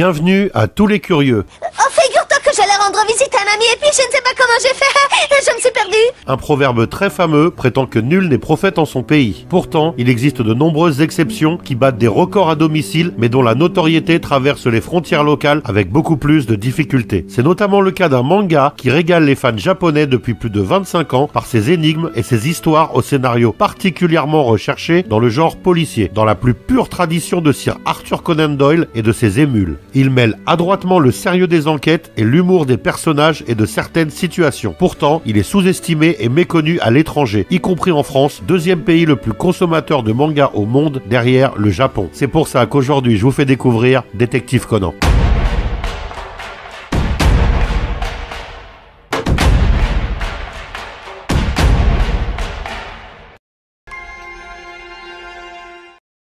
Bienvenue à tous les curieux. Oh, figure-toi que j'allais rendre visite à un ami et puis je ne sais pas comment j'ai fait. Je me suis perdue. Un proverbe très fameux prétend que nul n'est prophète en son pays. Pourtant, il existe de nombreuses exceptions qui battent des records à domicile, mais dont la notoriété traverse les frontières locales avec beaucoup plus de difficultés. C'est notamment le cas d'un manga qui régale les fans japonais depuis plus de 25 ans par ses énigmes et ses histoires au scénario particulièrement recherché dans le genre policier, dans la plus pure tradition de Sir Arthur Conan Doyle et de ses émules. Il mêle adroitement le sérieux des enquêtes et l'humour des personnages et de certaines situations. Pourtant, il est sous-estimé et méconnu à l'étranger, y compris en France, deuxième pays le plus consommateur de manga au monde derrière le Japon. C'est pour ça qu'aujourd'hui je vous fais découvrir Détective Conan.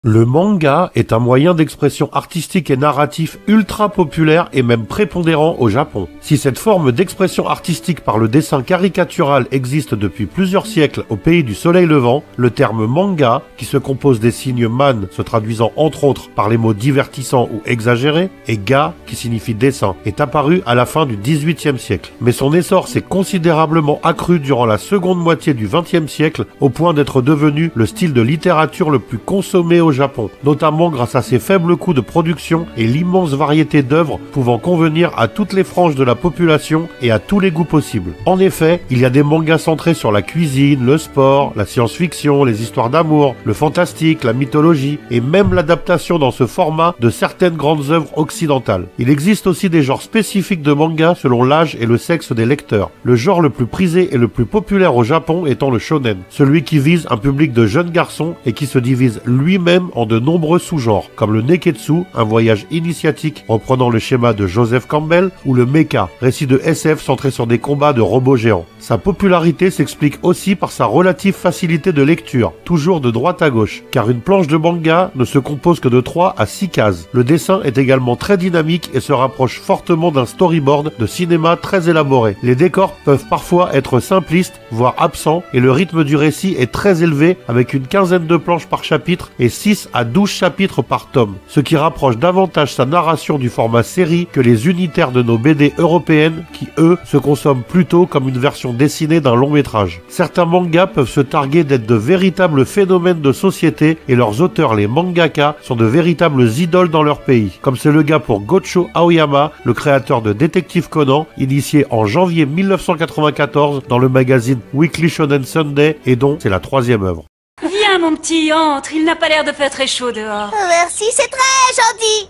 Le manga est un moyen d'expression artistique et narratif ultra populaire et même prépondérant au Japon. Si cette forme d'expression artistique par le dessin caricatural existe depuis plusieurs siècles au pays du soleil levant, le terme manga, qui se compose des signes man se traduisant entre autres par les mots divertissant ou exagéré, et ga, qui signifie dessin, est apparu à la fin du XVIIIe siècle. Mais son essor s'est considérablement accru durant la seconde moitié du XXe siècle, au point d'être devenu le style de littérature le plus consommé au Japon, notamment grâce à ses faibles coûts de production et l'immense variété d'œuvres pouvant convenir à toutes les franges de la population et à tous les goûts possibles. En effet, il y a des mangas centrés sur la cuisine, le sport, la science-fiction, les histoires d'amour, le fantastique, la mythologie et même l'adaptation dans ce format de certaines grandes œuvres occidentales. Il existe aussi des genres spécifiques de manga selon l'âge et le sexe des lecteurs. Le genre le plus prisé et le plus populaire au Japon étant le shonen, celui qui vise un public de jeunes garçons et qui se divise lui-même en de nombreux sous-genres, comme le neketsu, un voyage initiatique reprenant le schéma de Joseph Campbell, ou le mecha, récit de SF centré sur des combats de robots géants. Sa popularité s'explique aussi par sa relative facilité de lecture, toujours de droite à gauche, car une planche de manga ne se compose que de 3 à 6 cases. Le dessin est également très dynamique et se rapproche fortement d'un storyboard de cinéma très élaboré. Les décors peuvent parfois être simplistes, voire absents, et le rythme du récit est très élevé avec une quinzaine de planches par chapitre et 6 à 12 chapitres par tome, ce qui rapproche davantage sa narration du format série que les unitaires de nos BD européennes qui, eux, se consomment plutôt comme une version dessinée d'un long métrage. Certains mangas peuvent se targuer d'être de véritables phénomènes de société et leurs auteurs, les mangaka, sont de véritables idoles dans leur pays, comme c'est le cas pour Gocho Aoyama, le créateur de Détective Conan, initié en janvier 1994 dans le magazine Weekly Shonen Sunday et dont c'est la 3e œuvre. Viens mon petit, entre, il n'a pas l'air de faire très chaud dehors. Merci, c'est très gentil.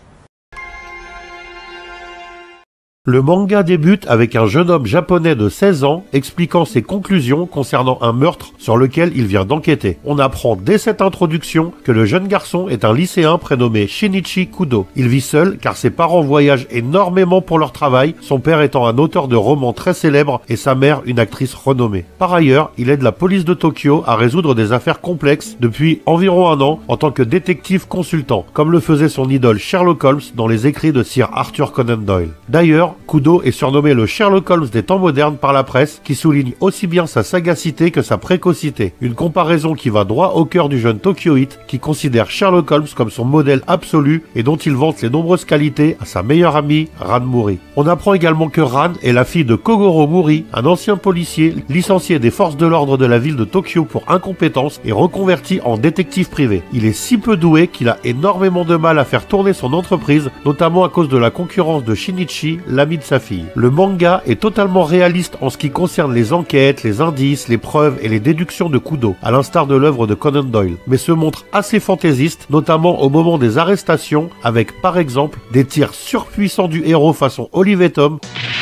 Le manga débute avec un jeune homme japonais de 16 ans expliquant ses conclusions concernant un meurtre sur lequel il vient d'enquêter. On apprend dès cette introduction que le jeune garçon est un lycéen prénommé Shinichi Kudo. Il vit seul car ses parents voyagent énormément pour leur travail, son père étant un auteur de romans très célèbre et sa mère une actrice renommée. Par ailleurs, il aide la police de Tokyo à résoudre des affaires complexes depuis environ un an en tant que détective consultant, comme le faisait son idole Sherlock Holmes dans les écrits de Sir Arthur Conan Doyle. D'ailleurs, Kudo est surnommé le Sherlock Holmes des temps modernes par la presse, qui souligne aussi bien sa sagacité que sa précocité. Une comparaison qui va droit au cœur du jeune Tokyoïte, qui considère Sherlock Holmes comme son modèle absolu et dont il vante les nombreuses qualités à sa meilleure amie, Ran Mori. On apprend également que Ran est la fille de Kogoro Mori, un ancien policier licencié des forces de l'ordre de la ville de Tokyo pour incompétence et reconverti en détective privé. Il est si peu doué qu'il a énormément de mal à faire tourner son entreprise, notamment à cause de la concurrence de Shinichi, l'ami de sa fille. Le manga est totalement réaliste en ce qui concerne les enquêtes, les indices, les preuves et les déductions de Kudo, à l'instar de l'œuvre de Conan Doyle, mais se montre assez fantaisiste, notamment au moment des arrestations, avec par exemple des tirs surpuissants du héros façon Olivier Tom.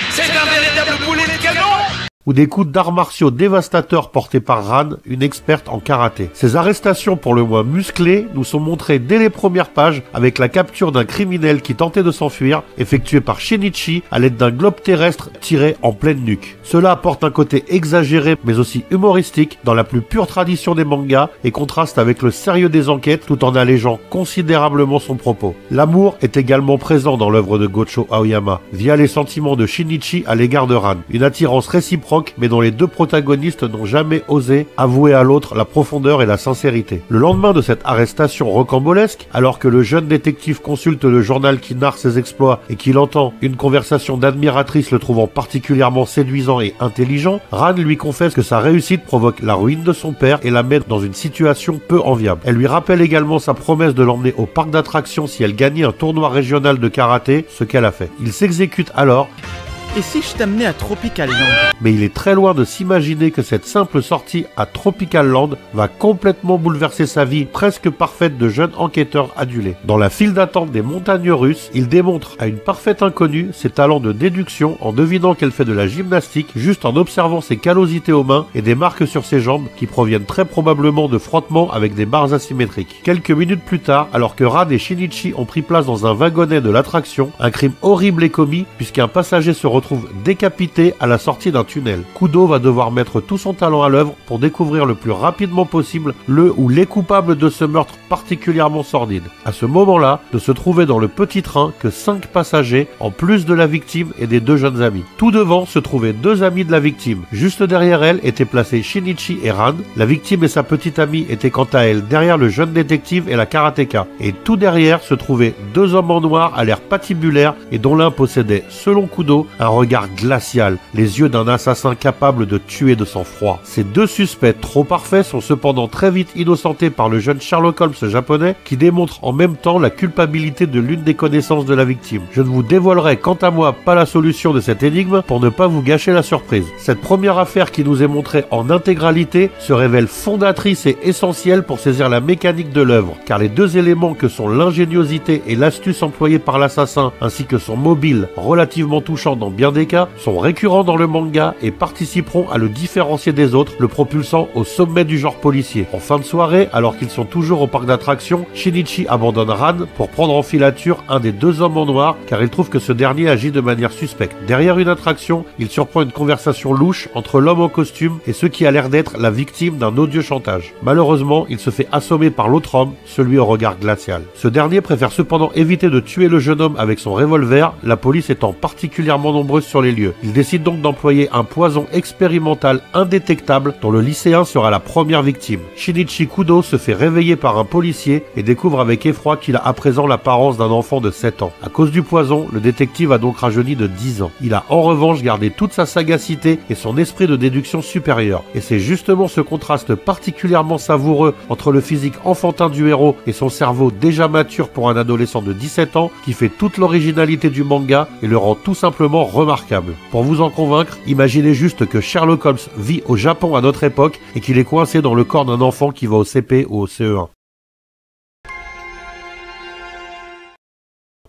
C'est un véritable boulet de canon! Ou des coups d'arts martiaux dévastateurs portés par Ran, une experte en karaté. Ces arrestations pour le moins musclées nous sont montrées dès les premières pages avec la capture d'un criminel qui tentait de s'enfuir, effectuée par Shinichi à l'aide d'un globe terrestre tiré en pleine nuque. Cela apporte un côté exagéré mais aussi humoristique dans la plus pure tradition des mangas et contraste avec le sérieux des enquêtes tout en allégeant considérablement son propos. L'amour est également présent dans l'œuvre de Gocho Aoyama via les sentiments de Shinichi à l'égard de Ran, une attirance réciproque réciproque, mais dont les deux protagonistes n'ont jamais osé avouer à l'autre la profondeur et la sincérité. Le lendemain de cette arrestation rocambolesque, alors que le jeune détective consulte le journal qui narre ses exploits et qu'il entend une conversation d'admiratrice le trouvant particulièrement séduisant et intelligent, Ran lui confesse que sa réussite provoque la ruine de son père et la met dans une situation peu enviable. Elle lui rappelle également sa promesse de l'emmener au parc d'attractions si elle gagnait un tournoi régional de karaté, ce qu'elle a fait. Il s'exécute alors. Et si je t'amenais à Tropical Land? Mais il est très loin de s'imaginer que cette simple sortie à Tropical Land va complètement bouleverser sa vie presque parfaite de jeune enquêteur adulé. Dans la file d'attente des montagnes russes, il démontre à une parfaite inconnue ses talents de déduction en devinant qu'elle fait de la gymnastique juste en observant ses callosités aux mains et des marques sur ses jambes qui proviennent très probablement de frottements avec des barres asymétriques. Quelques minutes plus tard, alors que Ran et Shinichi ont pris place dans un wagonnet de l'attraction, un crime horrible est commis puisqu'un passager se retrouve décapité à la sortie d'un tunnel. Kudo va devoir mettre tout son talent à l'œuvre pour découvrir le plus rapidement possible le ou les coupables de ce meurtre particulièrement sordide. À ce moment-là, ne se trouvait dans le petit train que 5 passagers en plus de la victime et des 2 jeunes amis. Tout devant se trouvaient 2 amis de la victime. Juste derrière elle étaient placés Shinichi et Ran. La victime et sa petite amie étaient quant à elle derrière le jeune détective et la karatéka. Et tout derrière se trouvaient 2 hommes en noir à l'air patibulaire et dont l'un possédait, selon Kudo, un regard glacial, les yeux d'un assassin capable de tuer de sang-froid. Ces 2 suspects trop parfaits sont cependant très vite innocentés par le jeune Sherlock Holmes japonais qui démontre en même temps la culpabilité de l'une des connaissances de la victime. Je ne vous dévoilerai quant à moi pas la solution de cette énigme pour ne pas vous gâcher la surprise. Cette première affaire qui nous est montrée en intégralité se révèle fondatrice et essentielle pour saisir la mécanique de l'œuvre, car les 2 éléments que sont l'ingéniosité et l'astuce employée par l'assassin ainsi que son mobile relativement touchant dans bien des cas sont récurrents dans le manga et participeront à le différencier des autres, le propulsant au sommet du genre policier. En fin de soirée, alors qu'ils sont toujours au parc d'attractions, Shinichi abandonne Ran pour prendre en filature un des 2 hommes en noir car il trouve que ce dernier agit de manière suspecte. Derrière une attraction, il surprend une conversation louche entre l'homme en costume et ce qui a l'air d'être la victime d'un odieux chantage. Malheureusement, il se fait assommer par l'autre homme, celui au regard glacial. Ce dernier préfère cependant éviter de tuer le jeune homme avec son revolver, la police étant particulièrement nombreuse sur les lieux. Il décide donc d'employer un poison expérimental indétectable dont le lycéen sera la première victime. Shinichi Kudo se fait réveiller par un policier et découvre avec effroi qu'il a à présent l'apparence d'un enfant de 7 ans. À cause du poison, le détective a donc rajeuni de 10 ans. Il a en revanche gardé toute sa sagacité et son esprit de déduction supérieur. Et c'est justement ce contraste particulièrement savoureux entre le physique enfantin du héros et son cerveau déjà mature pour un adolescent de 17 ans qui fait toute l'originalité du manga et le rend tout simplement remarquable. Pour vous en convaincre, imaginez juste que Sherlock Holmes vit au Japon à notre époque et qu'il est coincé dans le corps d'un enfant qui va au CP ou au CE1.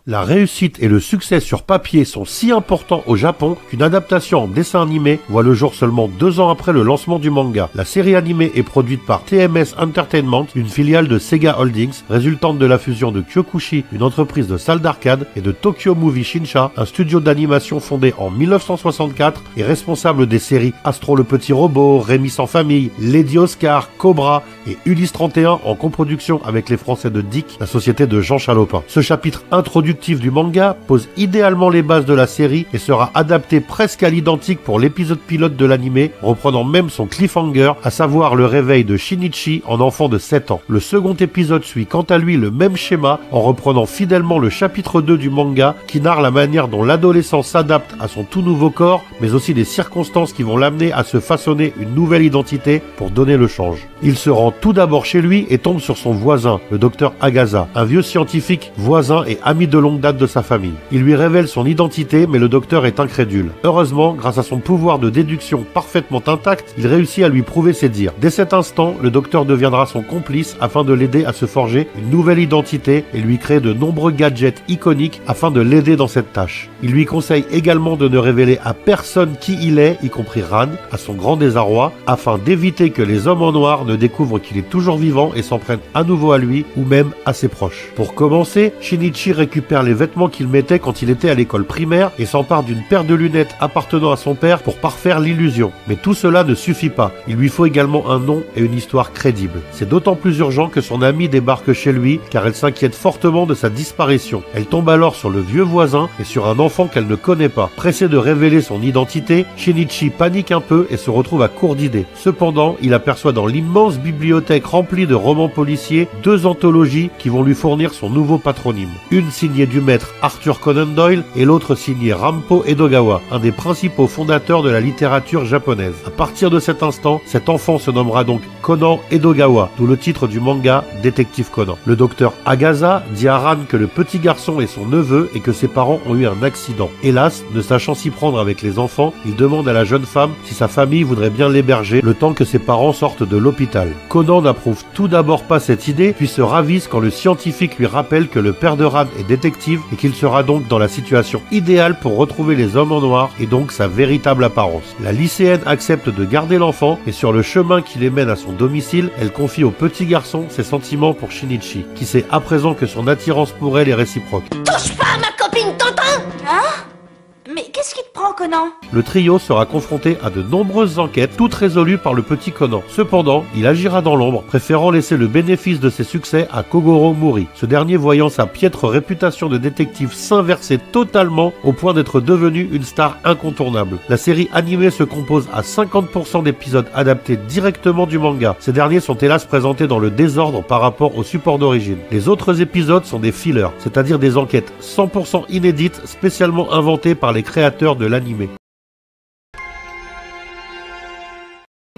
La réussite et le succès sur papier sont si importants au Japon qu'une adaptation en dessin animé voit le jour seulement 2 ans après le lancement du manga. La série animée est produite par TMS Entertainment, une filiale de Sega Holdings, résultante de la fusion de Kyokushi, une entreprise de salles d'arcade, et de Tokyo Movie Shinsha, un studio d'animation fondé en 1964 et responsable des séries Astro le Petit Robot, Rémi sans famille, Lady Oscar, Cobra et Ulysse 31 en coproduction avec les Français de Dick, la société de Jean Chalopin. Ce chapitre introductif du manga pose idéalement les bases de la série et sera adapté presque à l'identique pour l'épisode pilote de l'animé, reprenant même son cliffhanger, à savoir le réveil de Shinichi en enfant de 7 ans. Le second épisode suit quant à lui le même schéma en reprenant fidèlement le chapitre 2 du manga qui narre la manière dont l'adolescent s'adapte à son tout nouveau corps, mais aussi les circonstances qui vont l'amener à se façonner une nouvelle identité pour donner le change. Il se rend tout d'abord chez lui et tombe sur son voisin, le docteur Agaza, un vieux scientifique, voisin et ami de longue date de sa famille. Il lui révèle son identité, mais le docteur est incrédule. Heureusement, grâce à son pouvoir de déduction parfaitement intact, il réussit à lui prouver ses dires. Dès cet instant, le docteur deviendra son complice afin de l'aider à se forger une nouvelle identité et lui créer de nombreux gadgets iconiques afin de l'aider dans cette tâche. Il lui conseille également de ne révéler à personne qui il est, y compris Ran, à son grand désarroi, afin d'éviter que les hommes en noir ne découvrent qu'il est toujours vivant et s'en prennent à nouveau à lui ou même à ses proches. Pour commencer, Shinichi récupère les vêtements qu'il mettait quand il était à l'école primaire et s'empare d'une paire de lunettes appartenant à son père pour parfaire l'illusion. Mais tout cela ne suffit pas. Il lui faut également un nom et une histoire crédible. C'est d'autant plus urgent que son amie débarque chez lui car elle s'inquiète fortement de sa disparition. Elle tombe alors sur le vieux voisin et sur un enfant qu'elle ne connaît pas. Pressé de révéler son identité, Shinichi panique un peu et se retrouve à court d'idées. Cependant, il aperçoit dans l'immense bibliothèque remplie de romans policiers 2 anthologies qui vont lui fournir son nouveau patronyme. Une signée du maître Arthur Conan Doyle et l'autre signée Rampo Edogawa, un des principaux fondateurs de la littérature japonaise. À partir de cet instant, cet enfant se nommera donc Conan Edogawa, d'où le titre du manga Détective Conan. Le docteur Agaza dit à Ran que le petit garçon est son neveu et que ses parents ont eu un accident. Hélas, ne sachant s'y prendre avec les enfants, il demande à la jeune femme si sa famille voudrait bien l'héberger le temps que ses parents sortent de l'hôpital. Conan n'approuve tout d'abord pas cette idée, puis se ravise quand le scientifique lui rappelle que le père de Ran est détective et qu'il sera donc dans la situation idéale pour retrouver les hommes en noir et donc sa véritable apparence. La lycéenne accepte de garder l'enfant et sur le chemin qui les mène à son domicile, elle confie au petit garçon ses sentiments pour Shinichi, qui sait à présent que son attirance pour elle est réciproque. Touche pas à ma copine, t'entends? Hein? Mais qu'est-ce qui te prend, Conan? Le trio sera confronté à de nombreuses enquêtes, toutes résolues par le petit Conan. Cependant, il agira dans l'ombre, préférant laisser le bénéfice de ses succès à Kogoro Mori. Ce dernier voyant sa piètre réputation de détective s'inverser totalement au point d'être devenu une star incontournable. La série animée se compose à 50% d'épisodes adaptés directement du manga. Ces derniers sont hélas présentés dans le désordre par rapport au support d'origine. Les autres épisodes sont des fillers, c'est-à-dire des enquêtes 100% inédites, spécialement inventées par les créateurs de l'animé.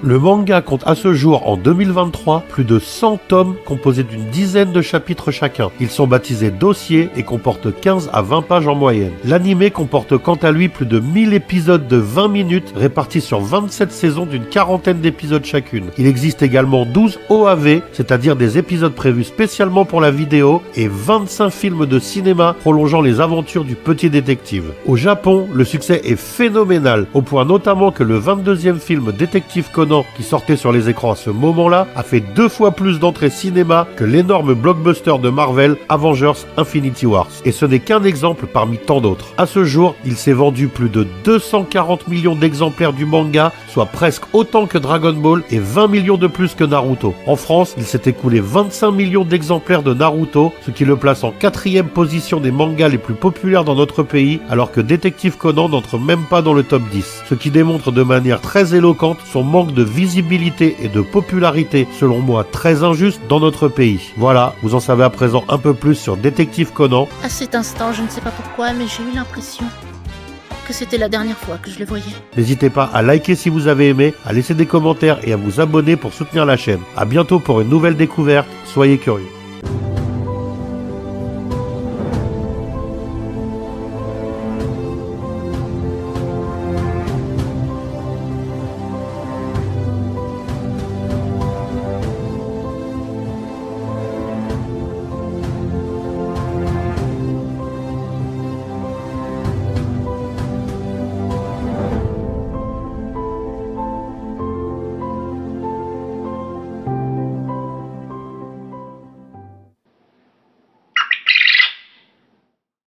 Le manga compte à ce jour, en 2023, plus de 100 tomes composés d'une dizaine de chapitres chacun. Ils sont baptisés dossiers et comportent 15 à 20 pages en moyenne. L'animé comporte quant à lui plus de 1000 épisodes de 20 minutes répartis sur 27 saisons d'une quarantaine d'épisodes chacune. Il existe également 12 OAV, c'est-à-dire des épisodes prévus spécialement pour la vidéo, et 25 films de cinéma prolongeant les aventures du petit détective. Au Japon, le succès est phénoménal, au point notamment que le 22e film Détective Conan qui sortait sur les écrans à ce moment-là a fait 2 fois plus d'entrées cinéma que l'énorme blockbuster de Marvel Avengers Infinity Wars. Et ce n'est qu'un exemple parmi tant d'autres. À ce jour, il s'est vendu plus de 240 millions d'exemplaires du manga, soit presque autant que Dragon Ball et 20 millions de plus que Naruto. En France, il s'est écoulé 25 millions d'exemplaires de Naruto, ce qui le place en 4e position des mangas les plus populaires dans notre pays, alors que Détective Conan n'entre même pas dans le top 10. Ce qui démontre de manière très éloquente son manque de visibilité et de popularité, selon moi très injuste, dans notre pays. Voilà, vous en savez à présent un peu plus sur Détective Conan. À cet instant, je ne sais pas pourquoi, mais j'ai eu l'impression que c'était la dernière fois que je le voyais. N'hésitez pas à liker si vous avez aimé, à laisser des commentaires et à vous abonner pour soutenir la chaîne. À bientôt pour une nouvelle découverte, soyez curieux.